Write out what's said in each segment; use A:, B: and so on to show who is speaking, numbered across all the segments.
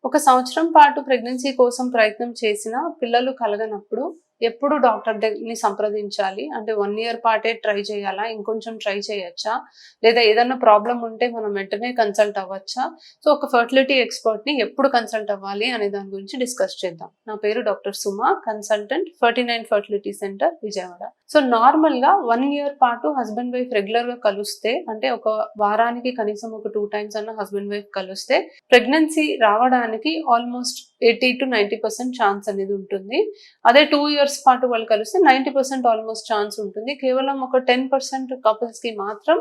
A: ఒక సంవత్సరం పాటు ప్రెగ్నెన్సీ కోసం ప్రయత్నం చేసినా పిల్లలు కలగనప్పుడు ఎప్పుడు డాక్టర్‌ని సంప్రదించాలి? అంటే 1 ఇయర్ పాటే ట్రై చేయాలా? ఇంకొంచెం ట్రై చేయొచ్చా? లేదా ఏదన్నా ప్రాబ్లమ్ ఉంటే మనం వెంటనే కన్సల్ట్ అవ్వచ్చా? సో, ఒక ఫెర్టిలిటీ ఎక్స్‌పర్ట్‌ని ఎప్పుడు కన్సల్ట్ అవ్వాలి అనే దాని గురించి డిస్కస్ చేద్దాం. నా పేరు doctor Suma, consultant 49 fertility centre Vijayawada. So, నార్మల్‌గా 1 ఇయర్ పాటు హస్బెండ్, వైఫ్ రెగ్యులర్‌గా కలుస్తే అంటే ఒక వారానికి కనీసం ఒక 2 టైమ్స్ అన్నా హస్బెండ్, వైఫ్ కలిస్తే ప్రెగ్నెన్సీ రావడానికి ఆల్మోస్ట్ 80-90% ఛాన్స్ అనేది ఉంటుంది. అదే 2 ఇయర్స్ పాటు వాళ్ళు కలిస్తే 90% ఆల్మోస్ట్ ఛాన్స్ ఉంటుంది. కేవలం ఒక 10% కపుల్స్‌కి మాత్రం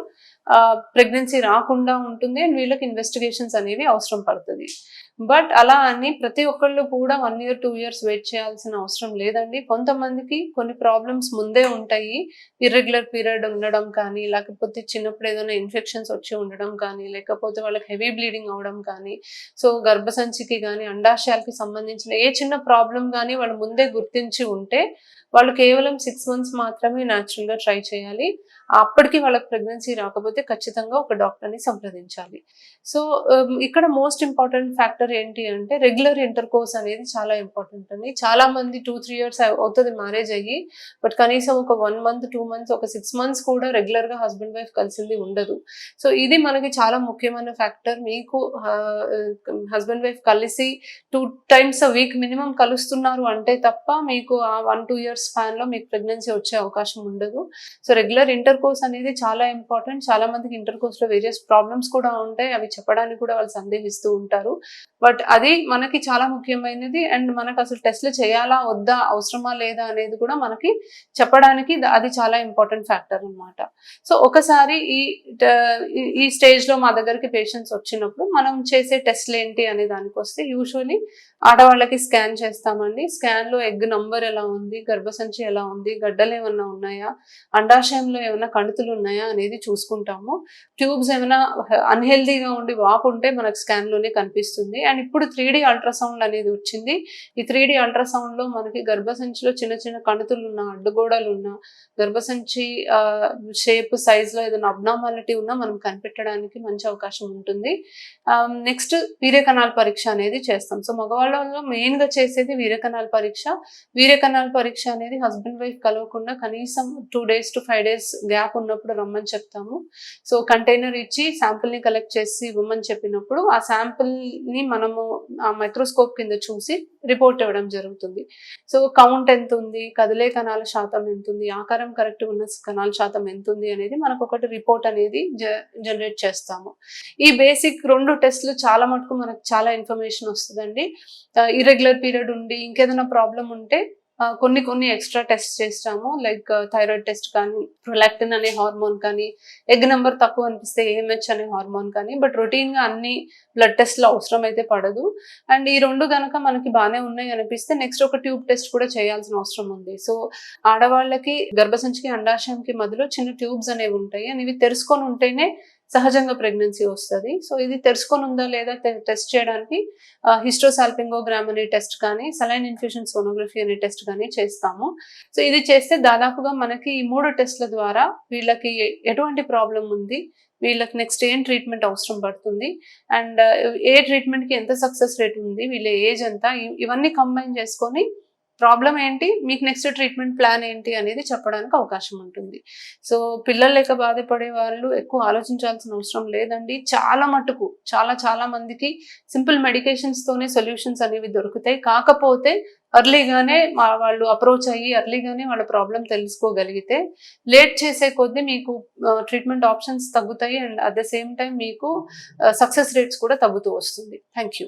A: ప్రెగ్నెన్సీ రాకుండా ఉంటుంది. అండ్ వీళ్ళకి ఇన్వెస్టిగేషన్స్ అనేవి అవసరం పడతది. బట్ అలా అని ప్రతి ఒక్కళ్ళు కూడా 1 ఇయర్, 2 ఇయర్స్ వెయిట్ చేయాల్సిన అవసరం లేదండి. కొంతమందికి కొన్ని ప్రాబ్లమ్స్ ముందే ఉంటాయి. ఇర్రెగ్యులర్ పీరియడ్ ఉండడం కానీ, లేకపోతే చిన్నప్పుడు ఏదైనా ఇన్ఫెక్షన్స్ వచ్చి ఉండడం కానీ, లేకపోతే వాళ్ళకి హెవీ బ్లీడింగ్ అవ్వడం కానీ, సో గర్భసంచికి గానీ, అండాశయాలకి సంబంధించిన ఏ చిన్న ప్రాబ్లమ్ గానీ వాళ్ళు ముందే గుర్తించి ఉంటే, వాళ్ళు కేవలం 6 మంత్స్ మాత్రమే న్యాచురల్‌గా ట్రై చేయాలి. అప్పటికి వాళ్ళకి ప్రెగ్నెన్సీ రాకపోతే ఖచ్చితంగా ఒక డాక్టర్‌ని సంప్రదించాలి. సో, ఇక్కడ మోస్ట్ ఇంపార్టెంట్ ఫ్యాక్టర్ ఏంటి అంటే రెగ్యులర్ ఇంటర్‌కోర్స్ అనేది చాలా ఇంపార్టెంట్ అండి. చాలామంది 2, 3 ఇయర్స్ అవుతది మ్యారేజ్ అయ్యి. బట్ కనీసం ఒక 1 మంత్, 2 మంత్స్, ఒక 6 మంత్స్ కూడా రెగ్యులర్‌గా హస్బెండ్, వైఫ్ కలిసింది ఉండదు. సో, ఇది మనకి చాలా ముఖ్యమైన ఫ్యాక్టర్. మీకు హస్బెండ్, వైఫ్ కలిసి 2 టైమ్స్ అ వీక్ మినిమమ్ కలుస్తున్నారు అంటే తప్ప మీకు ఆ 1, 2 ఇయర్స్ స్పాన్‌లో మీకు ప్రెగ్నెన్సీ వచ్చే అవకాశం ఉండదు. సో, రెగ్యులర్ ఇంటర్‌కోర్స్ అనేది చాలా ఇంపార్టెంట్. చాలా మందికి ఇంటర్‌కోర్స్‌లో వేరియస్ ప్రాబ్లమ్స్ కూడా ఉంటాయి. అవి చెప్పడానికి కూడా వాళ్ళు సందేహిస్తూ ఉంటారు. బట్ అది మనకి చాలా ముఖ్యమైనది. అండ్ మనకు అసలు టెస్ట్‌లు చేయాలా? వద్దా? అవసరమా? లేదా? అనేది కూడా మనకి చెప్పడానికి అది చాలా ఇంపార్టెంట్ ఫ్యాక్టర్ అన్నమాట. సో, ఒకసారి ఈ స్టేజ్‌లో మా దగ్గరికి పేషెంట్స్ వచ్చినప్పుడు మనం చేసే టెస్ట్‌లు ఏంటి అనే దానికొస్తే యూజువల్లీ ఆడవాళ్ళకి స్కాన్ చేస్తామండి. స్కాన్‌లో ఎగ్ నంబర్ ఎలా ఉంది? గర్భసంచి ఎలా ఉంది? గడ్డలేమన్నా ఉన్నాయా? అండాశయంలో ఏమైనా కణుతులు ఉన్నాయా? అనేది చూసుకుంటాము. ట్యూబ్స్ ఏమైనా అన్‌హెల్తీగా ఉండి వాపు ఉంటే మనకు స్కాన్‌లోనే కనిపిస్తుంది. అండ్ ఇప్పుడు 3D అల్ట్రాసౌండ్ అనేది వచ్చింది. ఈ 3D అల్ట్రాసౌండ్‌లో మనకి గర్భసంచిలో చిన్న చిన్న కణుతులున్నా, అడ్డుగోడలున్నా, గర్భసంచి షేప్, సైజ్‌లో ఏదైనా అబ్నార్మాలిటీ ఉన్నా మనం కనిపెట్టడానికి మంచి అవకాశం ఉంటుంది. నెక్స్ట్ వీర్య కణాల పరీక్ష అనేది చేస్తాం. సో, మగవాళ్ళలో మెయిన్‌గా చేసేది వీర్య కణాల పరీక్ష. వీర్య కణాల పరీక్ష అనేది హస్బెండ్, వైఫ్ కలవకుండా కనీసం 2 డేస్ టు 5 డేస్ గ్యాప్ ఉన్నప్పుడు రమ్మని చెప్తాము. సో, కంటైనర్ ఇచ్చి శాంపిల్‌ని కలెక్ట్ చేసి ఇవ్వమని చెప్పినప్పుడు ఆ శాంపిల్‌ని మనము మైక్రోస్కోప్ కింద చూసి రిపోర్ట్ ఇవ్వడం జరుగుతుంది. సో, కౌంట్ ఎంతుంది? కదిలే కణాల శాతం ఎంతుంది? ఆకారం కరెక్ట్‌గా ఉన్న కణాల శాతం ఎంతుంది? అనేది మనకొకటి రిపోర్ట్ అనేది జనరేట్ చేస్తాము. ఈ బేసిక్ 2 టెస్ట్‌లు చాలా మటుకు మనకు చాలా ఇన్ఫర్మేషన్ వస్తదండి. ఇర్రెగ్యులర్ పీరియడ్ ఉండి ఇంకేదైనా ప్రాబ్లమ్ ఉంటే కొన్ని ఎక్స్‌ట్రా టెస్ట్ చేస్తాము. లైక్ థైరాయిడ్ టెస్ట్ కానీ, ప్రొలాక్టిన్ అనే హార్మోన్ కానీ, ఎగ్ నంబర్ తక్కువ అనిపిస్తే ఏఎంహెచ్ అనే హార్మోన్ కానీ, బట్ రొటీన్‌గా అన్ని బ్లడ్ టెస్ట్‌లు అవసరం అయితే పడదు. అండ్ ఈ 2 గనక మనకి బానే ఉన్నాయి అనిపిస్తే నెక్స్ట్ ఒక ట్యూబ్ టెస్ట్ కూడా చేయాల్సిన అవసరం ఉంది. సో, ఆడవాళ్ళకి గర్భసంచికి, అండాశయంకి మధ్యలో చిన్న ట్యూబ్స్ అనేవి ఉంటాయి. అండ్ ఇవి తెరుచుకొని ఉంటేనే సహజంగా ప్రెగ్నెన్సీ వస్తది. సో, ఇది తెరుచుకొని ఉందా లేదా టెస్ట్ చేయడానికి హిస్టోసాల్పింగోగ్రామ్ అనే టెస్ట్ కానీ, సలైన్ ఇన్ఫ్యూషన్ సోనోగ్రఫీ అనే టెస్ట్ గానీ చేస్తాము. సో, ఇది చేస్తే దాదాపుగా మనకి ఈ 3 టెస్ట్‌ల ద్వారా వీళ్ళకి ఎటువంటి ప్రాబ్లమ్ ఉంది? వీళ్ళకి నెక్స్ట్ ఏం ట్రీట్మెంట్ అవసరం పడుతుంది? అండ్ ఏ ట్రీట్మెంట్‌కి ఎంత సక్సెస్ రేట్ ఉంది? వీళ్ళ ఏజ్ ఎంత? ఇవన్నీ కంబైన్ చేసుకొని ప్రాబ్లమ్ ఏంటి? మీకు నెక్స్ట్ ట్రీట్మెంట్ ప్లాన్ ఏంటి? అనేది చెప్పడానికి అవకాశం ఉంటుంది. సో, పిల్లలు లేక బాధపడే వాళ్ళు ఎక్కువ ఆలోచించాల్సిన అవసరం లేదండి. చాలా మటుకు చాలా మందికి సింపుల్ మెడికేషన్స్‌తోనే సొల్యూషన్స్ అనేవి దొరుకుతాయి. కాకపోతే ఎర్లీగానే వాళ్ళు అప్రోచ్ అయ్యి ఎర్లీగానే వాళ్ళ ప్రాబ్లమ్ తెలుసుకోగలిగితే లేట్ చేసే కొద్దీ మీకు ట్రీట్మెంట్ ఆప్షన్స్ తగ్గుతాయి. And at the same time మీకు సక్సెస్ రేట్స్ కూడా తగ్గుతూ వస్తుంది. Thank you.